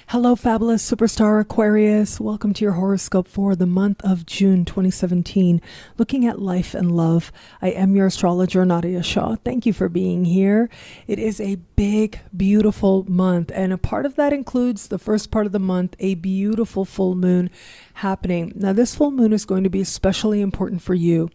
Hello, fabulous superstar Aquarius. Welcome to your horoscope for the month of June 2017, looking at life and love. I am your astrologer, Nadiya Shah. Thank you for being here. It is a big, beautiful month, and a part of that includes the first part of the month, a beautiful full moon happening. Now, this full moon is going to be especially important for you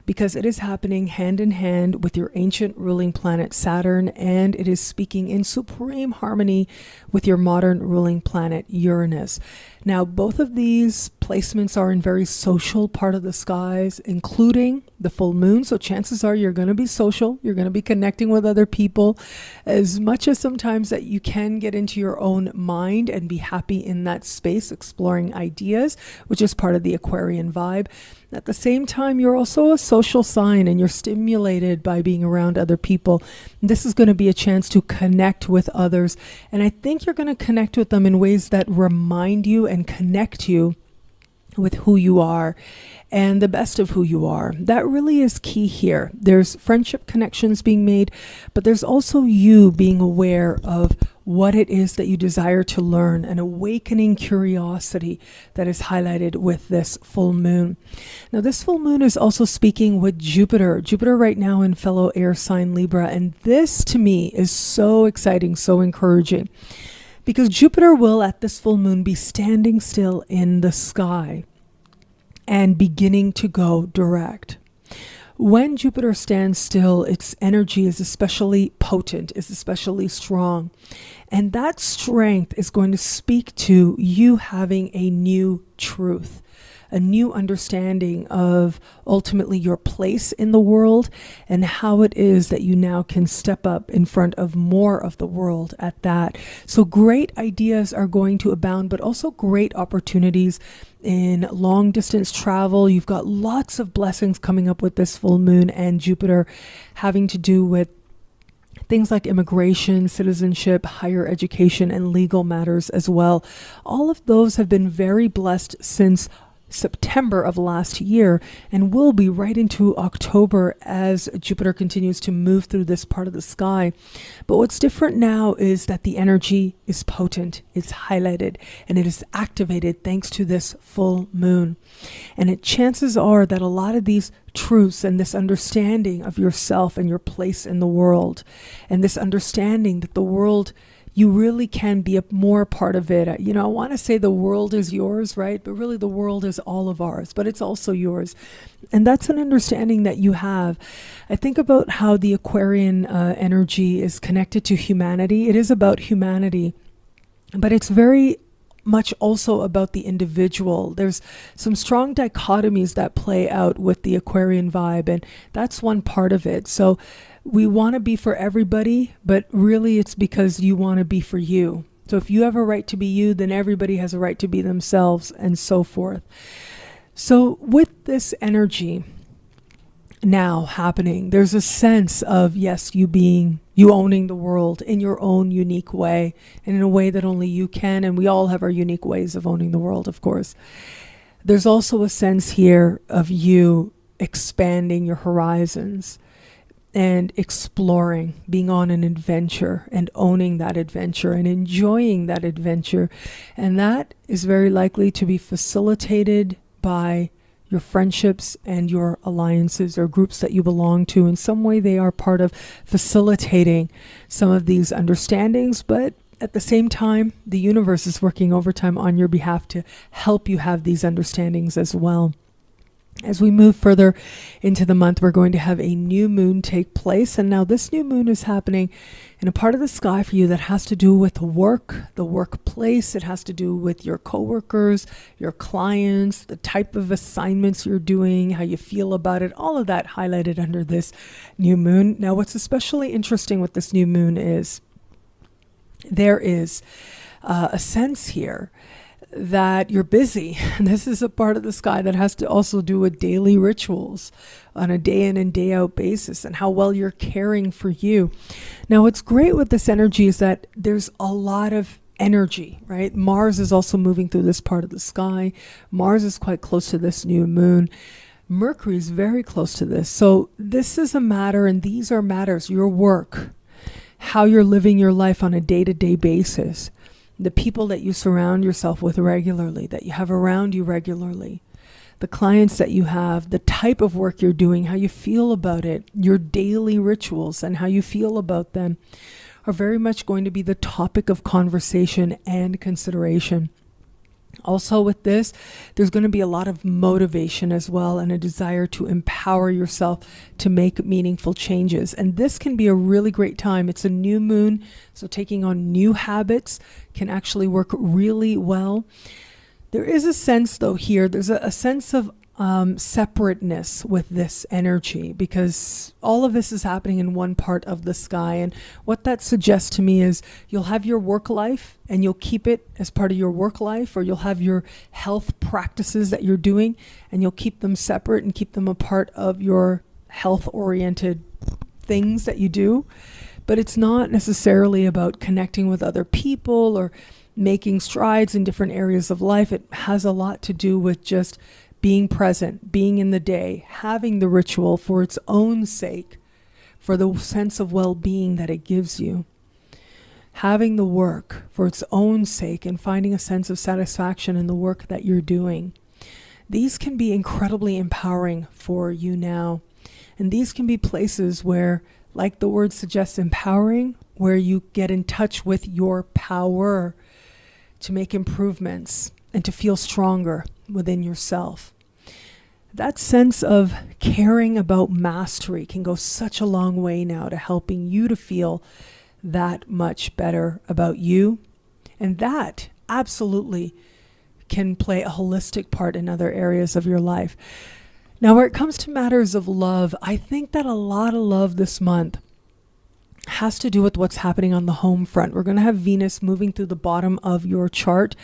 because it is happening hand in hand with your ancient ruling planet Saturn, and it is speaking in supreme harmony with your modern ruling planet Uranus. Now, both of these placements are in very social part of the skies, including the full moon. So chances are you're going to be social. You're going to be connecting with other people as much as sometimes that you can get into your own mind and be happy in that space, exploring ideas, which is part of the Aquarian vibe. At the same time, you're also a social sign and you're stimulated by being around other people. This is going to be a chance to connect with others. And I think you're going to connect with them in ways that remind you and connect you with who you are and the best of who you are. That really is key here. There's friendship connections being made, but there's also you being aware of what it is that you desire to learn, an awakening curiosity that is highlighted with this full moon. Now, this full moon is also speaking with Jupiter. Jupiter right now in fellow air sign Libra, and this to me is so exciting, so encouraging, because Jupiter will at this full moon be standing still in the sky and beginning to go direct. When Jupiter stands still, its energy is especially potent, is especially strong. And that strength is going to speak to you having a new truth, a new understanding of ultimately your place in the world and how it is that you now can step up in front of more of the world at that. So great ideas are going to abound, but also great opportunities in long distance travel. You've got lots of blessings coming up with this full moon and Jupiter having to do with things like immigration, citizenship, higher education, and legal matters as well. All of those have been very blessed since September of last year and will be right into October as Jupiter continues to move through this part of the sky. But what's different now is that the energy is potent, it's highlighted, and it is activated thanks to this full moon. And chances are that a lot of these truths and this understanding of yourself and your place in the world, and this understanding that the world, you really can be a more part of it. I want to say the world is yours, right? But really the world is all of ours, but it's also yours. And that's an understanding that you have. I think about how the Aquarian energy is connected to humanity. It is about humanity, but it's very much also about the individual. There's some strong dichotomies that play out with the Aquarian vibe, and that's one part of it. So we want to be for everybody, but really it's because you want to be for you. So if you have a right to be you, then everybody has a right to be themselves, and so forth. So with this energy now happening, there's a sense of, yes, you owning the world in your own unique way, and in a way that only you can, and we all have our unique ways of owning the world, of course. There's also a sense here of you expanding your horizons and exploring, being on an adventure and owning that adventure and enjoying that adventure. And that is very likely to be facilitated by your friendships and your alliances or groups that you belong to. In some way, they are part of facilitating some of these understandings, but at the same time, the universe is working overtime on your behalf to help you have these understandings as well. As we move further into the month, we're going to have a new moon take place. And now this new moon is happening in a part of the sky for you that has to do with work, the workplace. It has to do with your coworkers, your clients, the type of assignments you're doing, how you feel about it, all of that highlighted under this new moon. Now, what's especially interesting with this new moon is there is a sense here that you're busy. And this is a part of the sky that has to also do with daily rituals on a day in and day out basis and how well you're caring for you. Now, what's great with this energy is that there's a lot of energy, right? Mars is also moving through this part of the sky. Mars is quite close to this new moon. Mercury is very close to this. So this is a matter, and these are matters, your work, how you're living your life on a day-to-day basis. the people that you surround yourself with regularly, that you have around you regularly, the clients that you have, the type of work you're doing, how you feel about it, your daily rituals and how you feel about them are very much going to be the topic of conversation and consideration. Also with this, there's going to be a lot of motivation as well and a desire to empower yourself to make meaningful changes. And this can be a really great time. It's a new moon, so taking on new habits can actually work really well. There is a sense though here, there's a sense of separateness with this energy because all of this is happening in one part of the sky. And what that suggests to me is you'll have your work life and you'll keep it as part of your work life, or you'll have your health practices that you're doing and you'll keep them separate and keep them a part of your health-oriented things that you do. But it's not necessarily about connecting with other people or making strides in different areas of life. It has a lot to do with just being present, being in the day, having the ritual for its own sake, for the sense of well-being that it gives you, having the work for its own sake and finding a sense of satisfaction in the work that you're doing. These can be incredibly empowering for you now. And these can be places where, like the word suggests, empowering, where you get in touch with your power to make improvements and to feel stronger within yourself. That sense of caring about mastery can go such a long way now to helping you to feel that much better about you. And that absolutely can play a holistic part in other areas of your life. Now, where it comes to matters of love, I think that a lot of love this month has to do with what's happening on the home front. We're going to have Venus moving through the bottom of your chart.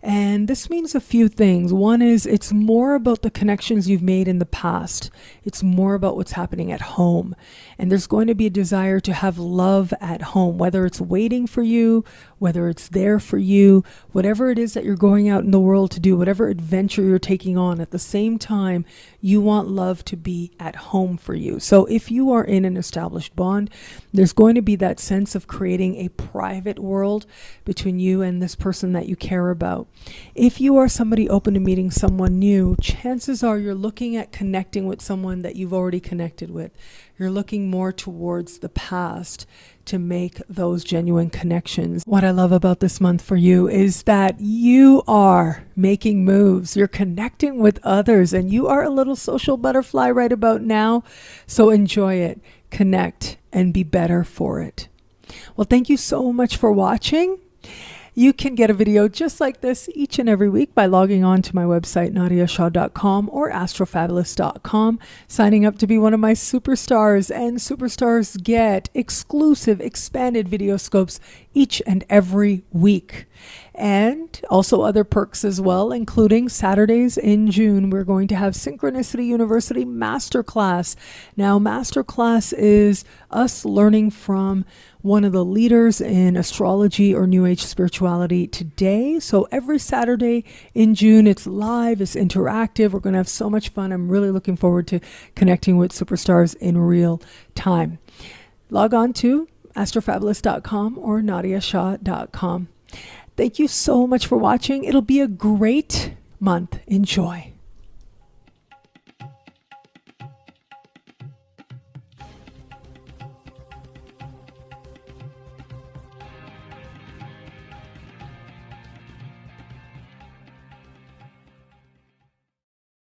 And this means a few things. One is it's more about the connections you've made in the past. It's more about what's happening at home. And there's going to be a desire to have love at home, whether it's waiting for you, whether it's there for you, whatever it is that you're going out in the world to do, whatever adventure you're taking on, at the same time, you want love to be at home for you. So if you are in an established bond, there's going to be that sense of creating a private world between you and this person that you care about. If you are somebody open to meeting someone new, chances are you're looking at connecting with someone that you've already connected with. You're looking more towards the past to make those genuine connections. What I love about this month for you is that you are making moves. You're connecting with others, and you are a little social butterfly right about now. So enjoy it, connect, and be better for it. Well, thank you so much for watching. You can get a video just like this each and every week by logging on to my website, nadiyashah.com or astrofabulous.com, signing up to be one of my superstars. And superstars get exclusive expanded video scopes each and every week. And also other perks as well, including Saturdays in June, we're going to have Synchronicity University Masterclass. Now, Masterclass is us learning from one of the leaders in astrology or New Age spirituality today. So every Saturday in June, it's live, it's interactive. We're going to have so much fun. I'm really looking forward to connecting with superstars in real time. Log on to astrofabulous.com or nadiyashah.com. Thank you so much for watching. It'll be a great month. Enjoy.